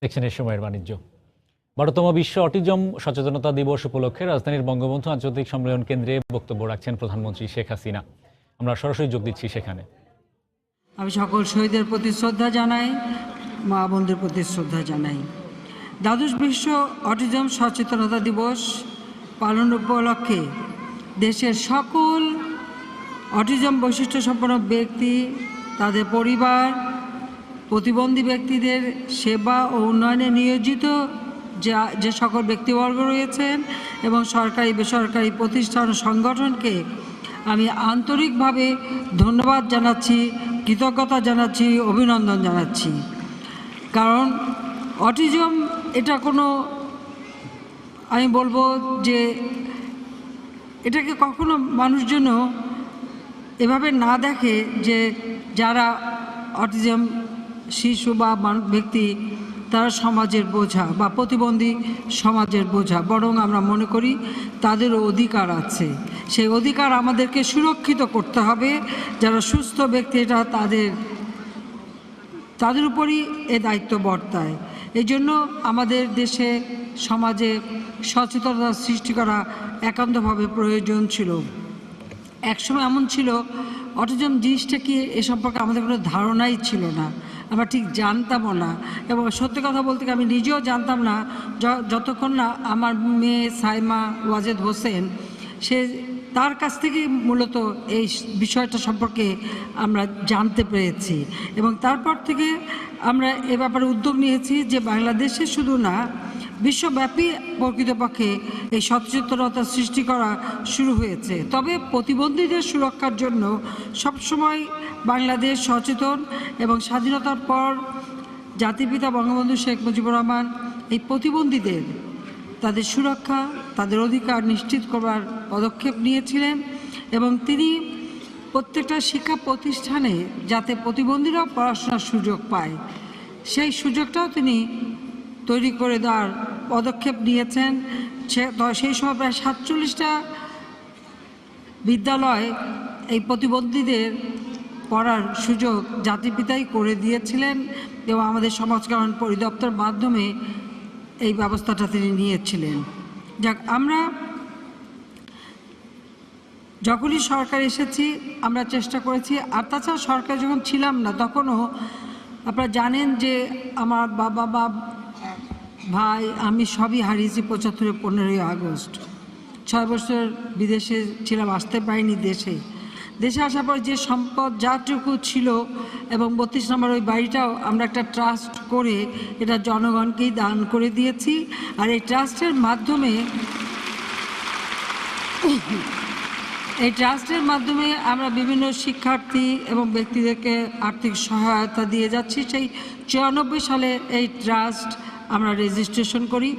দেখছেন এই সময়ের বাণিজ্য। 12তম বিশ্ব অটিজম সচেতনতা দিবস উপলক্ষে রাজধানীর বঙ্গবন্ধু আন্তর্জাতিক সম্মেলন কেন্দ্রে বক্তব্য রাখছেন প্রধানমন্ত্রী শেখ হাসিনা। আমরা সরাসরি যোগ দিচ্ছি সেখানে। আমি সকল শহীদের প্রতি শ্রদ্ধা জানাই, মা বোনদের প্রতি শ্রদ্ধা জানাই। দ্বাদশ বিশ্ব অটিজম সচেতনতা দিবস পালন উপলক্ষে দেশের সকল অটিজম বৈশিষ্ট্য সম্পন্ন ব্যক্তি, তাদের পরিবার, প্রতিবন্ধী ব্যক্তিদের সেবা ও উন্নয়নে নিয়োজিত যে সকল ব্যক্তিবর্গ রয়েছেন এবং সরকারি বেসরকারি প্রতিষ্ঠান ও সংগঠনকে আমি আন্তরিকভাবে ধন্যবাদ জানাচ্ছি, কৃতজ্ঞতা জানাচ্ছি, অভিনন্দন জানাচ্ছি। কারণ অটিজম এটা কোনো, আমি বলবো যে এটাকে কখনো মানুষজন এভাবে না দেখে যে যারা অটিজম শিশু বা ব্যক্তি তারা সমাজের বোঝা বা প্রতিবন্ধী সমাজের বোঝা, বরং আমরা মনে করি তাদেরও অধিকার আছে। সেই অধিকার আমাদেরকে সুরক্ষিত করতে হবে। যারা সুস্থ ব্যক্তি এটা তাদের উপরই এ দায়িত্ব বর্তায়। এই জন্য আমাদের দেশে সমাজে সচেতনতা সৃষ্টি করা একান্তভাবে প্রয়োজন ছিল। একসময় এমন ছিল অটিজম জিনিসটা কি এ সম্পর্কে আমাদের কোনো ধারণাই ছিল না, আমরা ঠিক জানতামও না। এবং সত্যি কথা বলতে আমি নিজেও জানতাম না যতক্ষণ না আমার মেয়ে সাইমা ওয়াজেদ হোসেন তার কাছ থেকে মূলত এই বিষয়টা সম্পর্কে আমরা জানতে পেরেছি। এবং তারপর থেকে আমরা এ ব্যাপারে উদ্যোগ নিয়েছি যে বাংলাদেশে শুধু না, বিশ্বব্যাপী প্রকৃতপক্ষে এই সচেতনতা সৃষ্টি করা শুরু হয়েছে। তবে প্রতিবন্ধীদের সুরক্ষার জন্য সবসময় বাংলাদেশ সচেতন এবং স্বাধীনতার পর জাতিপিতা বঙ্গবন্ধু শেখ মুজিবুর রহমান এই প্রতিবন্ধীদের তাদের সুরক্ষা, তাদের অধিকার নিশ্চিত করবার পদক্ষেপ নিয়েছিলেন এবং তিনি প্রত্যেকটা শিক্ষা প্রতিষ্ঠানে যাতে প্রতিবন্ধীরাও পড়াশোনার সুযোগ পায় সেই সুযোগটাও তিনি তৈরি করে দেওয়ার পদক্ষেপ নিয়েছেন। সেই সময় প্রায় 47টা বিদ্যালয় এই প্রতিবন্ধীদের পড়ার সুযোগ জাতিপিতাই করে দিয়েছিলেন এবং আমাদের সমাজ কল্যাণ পরিদপ্তর মাধ্যমে এই ব্যবস্থাটা তিনি নিয়েছিলেন। যাক, আমরা যখনই সরকার এসেছি আমরা চেষ্টা করেছি। আর তাছাড়া সরকার যখন ছিলাম না তখনও আপনারা জানেন যে আমার বাবা বা ভাই আমি সবই হারিয়েছি 75-এর 15ই আগস্ট। 6 বছর বিদেশে ছিলাম, আসতে পারিনি দেশে আসার পর যে সম্পদ যাটুকু ছিল এবং 32 নম্বর ওই বাড়িটাও আমরা একটা ট্রাস্ট করে এটা জনগণকেই দান করে দিয়েছি। আর এই ট্রাস্টের মাধ্যমে আমরা বিভিন্ন শিক্ষার্থী এবং ব্যক্তিদেরকে আর্থিক সহায়তা দিয়ে যাচ্ছি। সেই 94 সালে এই ট্রাস্ট আমরা রেজিস্ট্রেশন করি,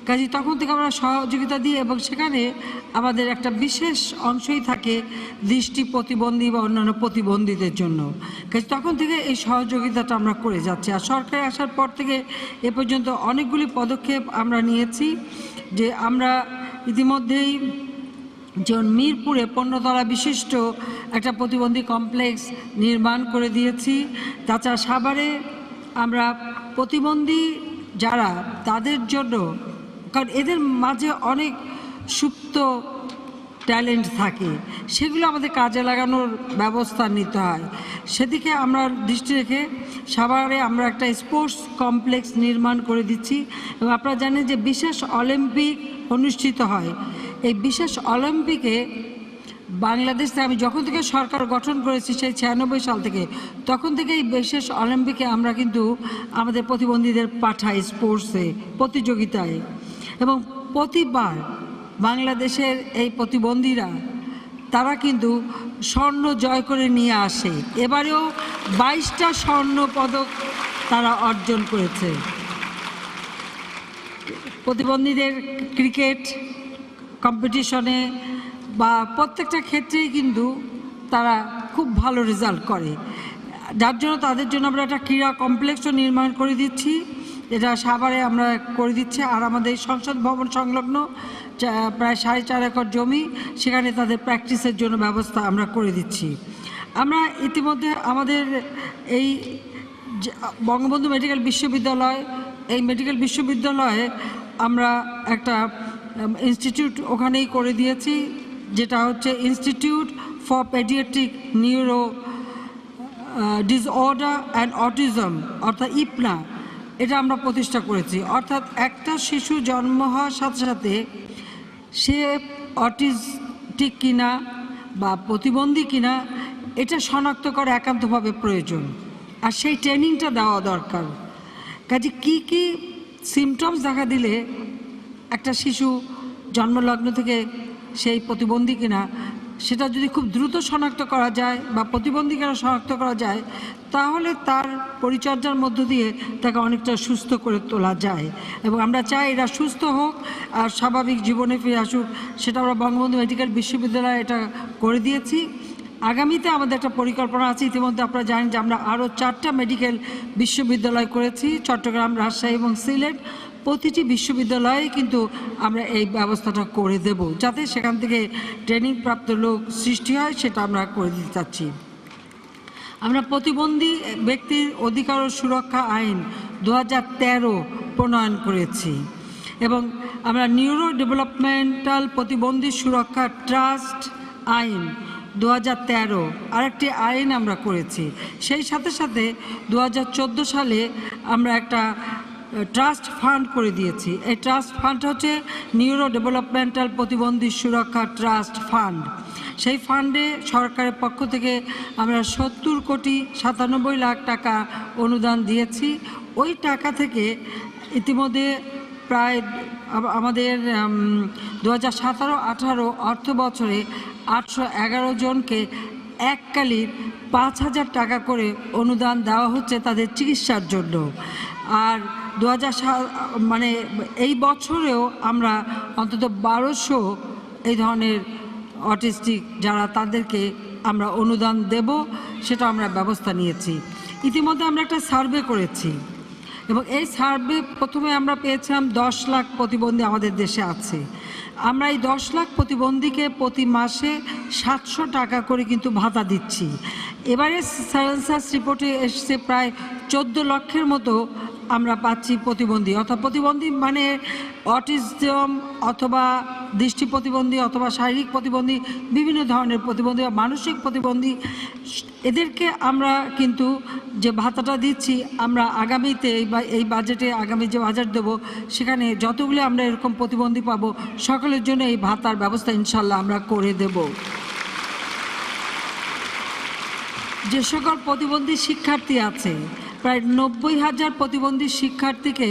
কাজে তখন থেকে আমরা সহযোগিতা দিই এবং সেখানে আমাদের একটা বিশেষ অংশই থাকে দৃষ্টি প্রতিবন্ধী বা অন্যান্য প্রতিবন্ধীদের জন্য। কাজে তখন থেকে এই সহযোগিতাটা আমরা করে যাচ্ছি। আর সরকারে আসার পর থেকে এ পর্যন্ত অনেকগুলি পদক্ষেপ আমরা নিয়েছি। যে আমরা ইতিমধ্যেই যেমন মিরপুরে 15 তলা বিশিষ্ট একটা প্রতিবন্ধী কমপ্লেক্স নির্মাণ করে দিয়েছি। তাছাড়া সাভারে আমরা প্রতিবন্ধী যারা তাদের জন্য, কারণ এদের মাঝে অনেক সুপ্ত ট্যালেন্ট থাকে, সেগুলো আমাদের কাজে লাগানোর ব্যবস্থা নিতে হয়। সেদিকে আমরা দৃষ্টি রেখে সাভারে আমরা একটা স্পোর্টস কমপ্লেক্স নির্মাণ করে দিচ্ছি। এবং আপনারা জানেন যে বিশেষ অলিম্পিক অনুষ্ঠিত হয়। এই বিশেষ অলিম্পিকে বাংলাদেশে আমি যখন থেকে সরকার গঠন করেছি সেই 96 সাল থেকে, তখন থেকে এই বিশেষ অলিম্পিকে আমরা কিন্তু আমাদের প্রতিবন্ধীদের পাঠাই স্পোর্টসে প্রতিযোগিতায়। এবং প্রতিবার বাংলাদেশের এই প্রতিবন্ধীরা তারা কিন্তু স্বর্ণ জয় করে নিয়ে আসে। এবারেও 22টা স্বর্ণ পদক তারা অর্জন করেছে। প্রতিবন্ধীদের ক্রিকেট কম্পিটিশনে বা প্রত্যেকটা ক্ষেত্রেই কিন্তু তারা খুব ভালো রেজাল্ট করে, যার জন্য তাদের জন্য আমরা একটা ক্রীড়া কমপ্লেক্সও নির্মাণ করে দিচ্ছি। এটা সাভারে আমরা করে দিচ্ছি। আর আমাদের সংসদ ভবন সংলগ্ন প্রায় 4.5 একর জমি, সেখানে তাদের প্র্যাকটিসের জন্য ব্যবস্থা আমরা করে দিচ্ছি। আমরা ইতিমধ্যে আমাদের এই বঙ্গবন্ধু মেডিকেল বিশ্ববিদ্যালয় এই মেডিকেল বিশ্ববিদ্যালয়ে আমরা একটা ইনস্টিটিউট ওখানেই করে দিয়েছি, যেটা হচ্ছে institute for paediatric neuro disorder and autism, অর্থাৎ ইপনা। এটা আমরা প্রতিষ্ঠা করেছি। অর্থাৎ একটা শিশু জন্ম হওয়ার সাথে সাথে সে অটিস্টিক কিনা বা প্রতিবন্ধী কিনা এটা শনাক্ত করা একান্তভাবে প্রয়োজন, আর সেই ট্রেনিংটা দেওয়া দরকার। কাজে কী কী সিমটমস দেখা দিলে একটা শিশু জন্মলগ্ন থেকে সেই প্রতিবন্ধী কিনা সেটা যদি খুব দ্রুত শনাক্ত করা যায় বা প্রতিবন্ধী কিনা শনাক্ত করা যায়, তাহলে তার পরিচর্যার মধ্য দিয়ে তাকে অনেকটা সুস্থ করে তোলা যায়। এবং আমরা চাই এরা সুস্থ হোক আর স্বাভাবিক জীবনে ফিরে আসুক। সেটা আমরা বঙ্গবন্ধু মেডিকেল বিশ্ববিদ্যালয়ে এটা করে দিয়েছি। আগামীতে আমাদের একটা পরিকল্পনা আছে। ইতিমধ্যে আপনারা জানেন যে আমরা আরও 4টা মেডিকেল বিশ্ববিদ্যালয় করেছি, চট্টগ্রাম, রাজশাহী এবং সিলেট। প্রতিটি বিশ্ববিদ্যালয়ে কিন্তু আমরা এই ব্যবস্থাটা করে দেব, যাতে সেখান থেকে ট্রেনিং প্রাপ্ত লোক সৃষ্টি হয়, সেটা আমরা করে দিতে চাচ্ছি। আমরা প্রতিবন্ধী ব্যক্তির অধিকার ও সুরক্ষা আইন 2013 প্রণয়ন করেছি এবং আমরা নিউরো ডেভেলপমেন্টাল প্রতিবন্ধী সুরক্ষা ট্রাস্ট আইন 2013 আরেকটি আইন আমরা করেছি। সেই সাথে সাথে 2014 সালে আমরা একটা ট্রাস্ট ফান্ড করে দিয়েছি। এই ট্রাস্ট ফান্ড হচ্ছে নিউরো ডেভেলপমেন্টাল প্রতিবন্ধী সুরক্ষা ট্রাস্ট ফান্ড। সেই ফান্ডে সরকারের পক্ষ থেকে আমরা 70,97,00,000 টাকা অনুদান দিয়েছি। ওই টাকা থেকে ইতিমধ্যে প্রায় আমাদের 2017-18 অর্থ বছরে 811 জনকে এককালীন 5,000 টাকা করে অনুদান দেওয়া হচ্ছে তাদের চিকিৎসার জন্য। আর মানে এই বছরেও আমরা অন্তত 1200 এই ধরনের অটিস্টিক যারা, তাদেরকে আমরা অনুদান দেব, সেটা আমরা ব্যবস্থা নিয়েছি। ইতিমধ্যে আমরা একটা সার্ভে করেছি এবং এই সার্ভে প্রথমে আমরা পেয়েছিলাম 10 লাখ প্রতিবন্ধী আমাদের দেশে আছে। আমরা এই 10 লাখ প্রতিবন্ধীকে প্রতি মাসে 700 টাকা করে কিন্তু ভাতা দিচ্ছি। এবারে সেন্সাস রিপোর্টে এসছে প্রায় 14 লক্ষের মতো আমরা পাচ্ছি প্রতিবন্ধী, অর্থাৎ প্রতিবন্ধী মানে অটিজম অথবা দৃষ্টি প্রতিবন্ধী অথবা শারীরিক প্রতিবন্ধী, বিভিন্ন ধরনের প্রতিবন্ধী বা মানসিক প্রতিবন্ধী। এদেরকে আমরা কিন্তু যে ভাতাটা দিচ্ছি, আমরা আগামীতে এই বাজেটে আগামী যে বাজেট দেবো সেখানে যতগুলো আমরা এরকম প্রতিবন্ধী পাবো সকলের জন্য এই ভাতার ব্যবস্থা ইনশাল্লাহ আমরা করে দেব। যে সকল প্রতিবন্ধী শিক্ষার্থী আছে, প্রায় 90,000 প্রতিবন্ধী শিক্ষার্থীকে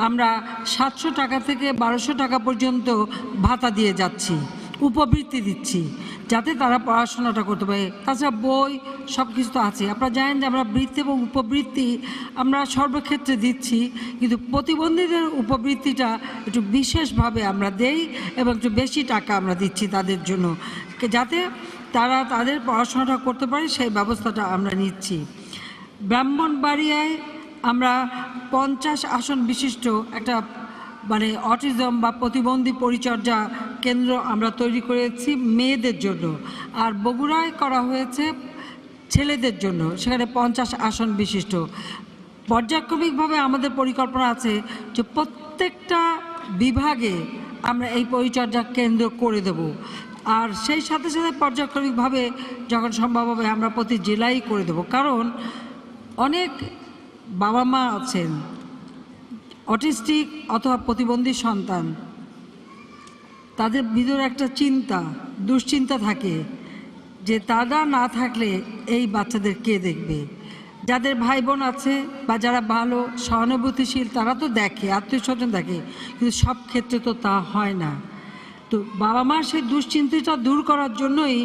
আমরা 700 টাকা থেকে 1200 টাকা পর্যন্ত ভাতা দিয়ে যাচ্ছি, উপবৃত্তি দিচ্ছি, যাতে তারা পড়াশোনাটা করতে পারে। তাছাড়া বই সব কিছু তো আছে। আপনারা জানেন যে আমরা বৃত্তি এবং উপবৃত্তি আমরা সর্বক্ষেত্রে দিচ্ছি, কিন্তু প্রতিবন্ধীদের উপবৃত্তিটা একটু বিশেষভাবে আমরা দেই এবং একটু বেশি টাকা আমরা দিচ্ছি তাদের জন্য, যাতে তারা তাদের পড়াশোনাটা করতে পারে, সেই ব্যবস্থাটা আমরা নিচ্ছি। ব্রাহ্মণবাড়িয়ায় আমরা 50 আসন বিশিষ্ট একটা মানে অটিজম বা প্রতিবন্ধী পরিচর্যা কেন্দ্র আমরা তৈরি করেছি মেয়েদের জন্য, আর বগুড়ায় করা হয়েছে ছেলেদের জন্য, সেখানে 50 আসন বিশিষ্ট। পর্যায়ক্রমিকভাবে আমাদের পরিকল্পনা আছে যে প্রত্যেকটা বিভাগে আমরা এই পরিচর্যা কেন্দ্র করে দেব, আর সেই সাথে সাথে পর্যায়ক্রমিকভাবে যখন সম্ভব হবে আমরা প্রতি জেলায় করে দেব। কারণ অনেক বাবা মা আছেন অটিস্টিক অথবা প্রতিবন্ধী সন্তান, তাদের ভিতরে একটা দুশ্চিন্তা থাকে যে তারা না থাকলে এই বাচ্চাদের কে দেখবে। যাদের ভাই বোন আছে বা যারা ভালো সহানুভূতিশীল তারা তো দেখে, আত্মীয় স্বজন দেখে, কিন্তু সব ক্ষেত্রে তো তা হয় না। তো বাবা মার সেই দুশ্চিন্তাটা দূর করার জন্যই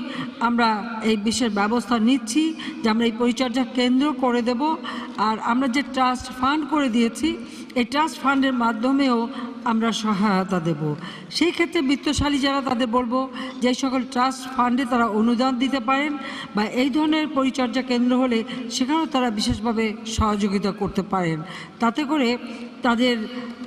আমরা এই বিশেষ ব্যবস্থা নিচ্ছি যে আমরা এই পরিচর্যা কেন্দ্র করে দেব। আর আমরা যে ট্রাস্ট ফান্ড করে দিয়েছি, এই ট্রাস্ট ফান্ডের মাধ্যমেও আমরা সহায়তা দেব। সেই ক্ষেত্রে বিত্তশালী যারা, তাদের বলবো যে সকল ট্রাস্ট ফান্ডে তারা অনুদান দিতে পারেন বা এই ধরনের পরিচর্যা কেন্দ্র হলে সেখানেও তারা বিশেষভাবে সহযোগিতা করতে পারেন। তাতে করে তাদের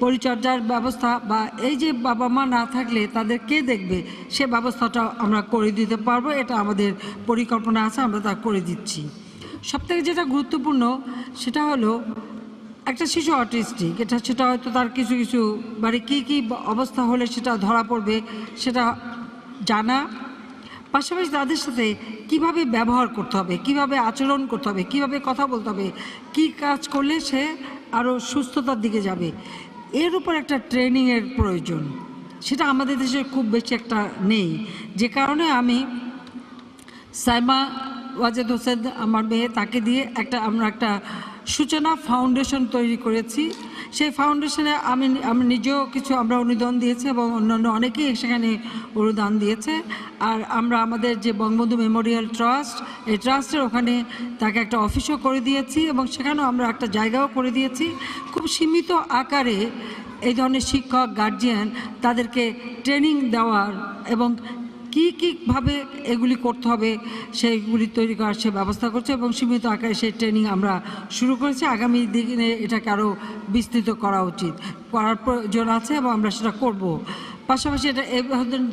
পরিচর্যার ব্যবস্থা বা এই যে বাবা মা না থাকলে তাদের কে দেখবে, সে ব্যবস্থাটা আমরা করে দিতে পারবো। এটা আমাদের পরিকল্পনা আছে, আমরা তা করে দিচ্ছি। সবথেকে যেটা গুরুত্বপূর্ণ সেটা হলো একটা শিশু অটিস্টিক, সেটা হয়তো তার কিছু কিছু মানে কী অবস্থা হলে সেটা ধরা পড়বে সেটা জানা, পাশাপাশি তাদের সাথে কিভাবে ব্যবহার করতে হবে, কিভাবে আচরণ করতে হবে, কিভাবে কথা বলতে হবে, কী কাজ করলে সে আরও সুস্থতার দিকে যাবে, এর উপর একটা ট্রেনিংয়ের প্রয়োজন। সেটা আমাদের দেশে খুব বেশি একটা নেই, যে কারণে আমি সাইমা ওয়াজেদ হোসেন আমার মেয়ে, তাকে দিয়ে আমরা একটা সূচনা ফাউন্ডেশন তৈরি করেছি। সেই ফাউন্ডেশনে আমি নিজেও কিছু আমরা অনুদান দিয়েছি এবং অন্যান্য অনেকেই সেখানে অনুদান দিয়েছে। আর আমরা আমাদের যে বঙ্গবন্ধু মেমোরিয়াল ট্রাস্ট, এই ট্রাস্টের ওখানে তাকে একটা অফিসও করে দিয়েছি এবং সেখানেও আমরা একটা জায়গাও করে দিয়েছি। খুব সীমিত আকারে এই ধরনের শিক্ষক, গার্জিয়ান তাদেরকে ট্রেনিং দেওয়ার এবং কীভাবে এগুলি করতে হবে সেইগুলি তৈরি করার সে ব্যবস্থা করছে এবং সীমিত আকারে সেই ট্রেনিং আমরা শুরু করেছি। আগামী দিনে এটাকে আরও বিস্তৃত করা উচিত, করার প্রয়োজন আছে এবং আমরা সেটা করব। পাশাপাশি এটা এই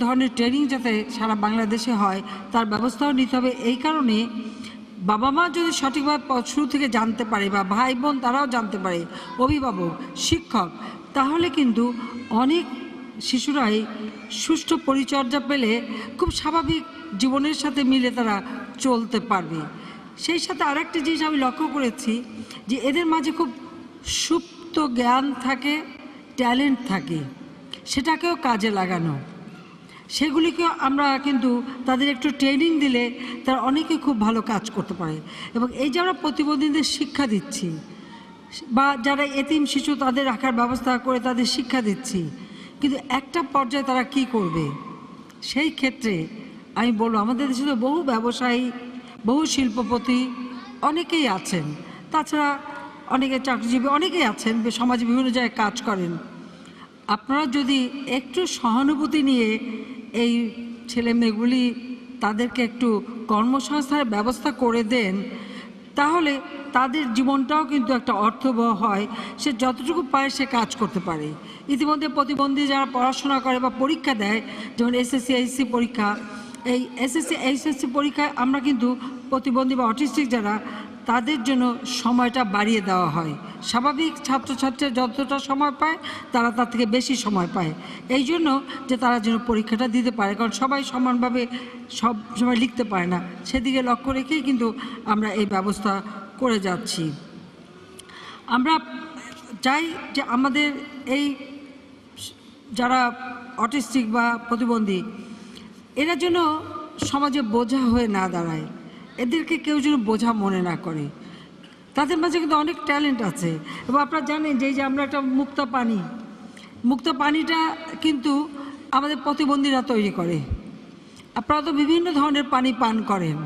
ধরনের ট্রেনিং যাতে সারা বাংলাদেশে হয় তার ব্যবস্থাও নিতে হবে। এই কারণে বাবা মা যদি সঠিকভাবে শুরু থেকে জানতে পারে বা ভাই বোন তারাও জানতে পারে, অভিভাবক, শিক্ষক, তাহলে কিন্তু অনেক শিশুরাই সুষ্ঠু পরিচর্যা পেলে খুব স্বাভাবিক জীবনের সাথে মিলে তারা চলতে পারবে। সেই সাথে আরেকটি জিনিস আমি লক্ষ্য করেছি যে এদের মাঝে খুব সুপ্ত জ্ঞান থাকে, ট্যালেন্ট থাকে, সেটাকেও কাজে লাগানো, সেগুলিকেও আমরা কিন্তু তাদের একটু ট্রেনিং দিলে তারা অনেকে খুব ভালো কাজ করতে পারে। এবং এই যে আমরা প্রতিবন্ধীদের শিক্ষা দিচ্ছি বা যারা এতিম শিশু তাদের রাখার ব্যবস্থা করে তাদের শিক্ষা দিচ্ছি, কিন্তু একটা পর্যায়ে তারা কি করবে, সেই ক্ষেত্রে আমি বলবো আমাদের দেশে তো বহু ব্যবসায়ী, বহু শিল্পপতি অনেকেই আছেন, তাছাড়া অনেকে চাকরিজীবী অনেকেই আছেন, সমাজে বিভিন্ন জায়গায় কাজ করেন। আপনারা যদি একটু সহানুভূতি নিয়ে এই ছেলে মেয়েগুলি তাদেরকে একটু কর্মসংস্থানের ব্যবস্থা করে দেন, তাহলে তাদের জীবনটাও কিন্তু একটা অর্থবহ হয়, সে যতটুকু পারে সে কাজ করতে পারে। ইতিমধ্যে প্রতিবন্ধী যারা পড়াশোনা করে বা পরীক্ষা দেয়, যেমন এসএসসি এইচএসসি পরীক্ষা, এই এসএসসি এইচএসসি পরীক্ষায় আমরা কিন্তু প্রতিবন্ধী বা অটিস্টিক যারা তাদের জন্য সময়টা বাড়িয়ে দেওয়া হয়। স্বাভাবিক ছাত্রছাত্রীরা যতটা সময় পায় তারা তার থেকে বেশি সময় পায়, এই জন্য যে তারা যেন পরীক্ষাটা দিতে পারে, কারণ সবাই সমানভাবে সব সময় লিখতে পারে না, সেদিকে লক্ষ্য রেখেই কিন্তু আমরা এই ব্যবস্থা করে যাচ্ছি। আমরা চাই যে আমাদের এই যারা অটিস্টিক বা প্রতিবন্ধী এরা যেন সমাজে বোঝা হয়ে না দাঁড়ায়, এদেরকে কেউ যেন বোঝা মনে না করে। তাদের মাঝে কিন্তু অনেক ট্যালেন্ট আছে এবং আপনারা জানেন যে আমরা একটা মুক্ত পানিটা কিন্তু আমাদের প্রতিবন্ধীরা তৈরি করে। আপনারা তো বিভিন্ন ধরনের পানি পান করেন,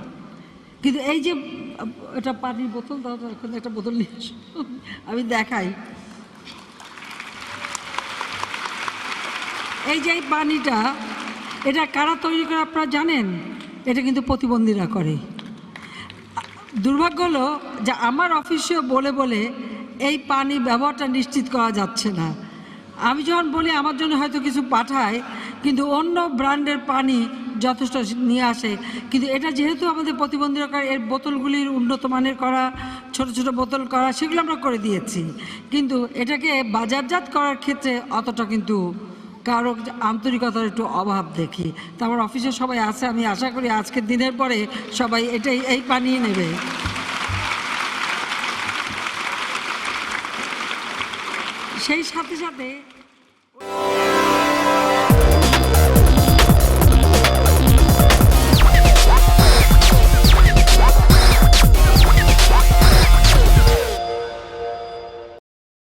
কিন্তু এই যে এটা পানির বোতল, এখন একটা বোতল নিয়ে আমি দেখাই, এই যে এই পানিটা এটা কারা তৈরি করে আপনারা জানেন? এটা কিন্তু প্রতিবন্ধীরা করে। দুর্ভাগ্য হলো যে আমার অফিসেও বলে বলে এই পানি ব্যবহারটা নিশ্চিত করা যাচ্ছে না। আমি যখন বলি আমার জন্য হয়তো কিছু পাঠায়, কিন্তু অন্য ব্র্যান্ডের পানি যথেষ্ট নিয়ে আসে, কিন্তু এটা যেহেতু আমাদের প্রতিবন্ধীরা করে, এর বোতলগুলির উন্নত মানের করা, ছোট ছোট বোতল করা, সেগুলো আমরা করে দিয়েছি, কিন্তু এটাকে বাজারজাত করার ক্ষেত্রে অতটা কিন্তু কারো আন্তরিকতার একটু অভাব দেখি। তো আমার অফিসে সবাই আছে, আমি আশা করি আজকের দিনের পরে সবাই এই পানি নেবে। সেই সাথে সাথে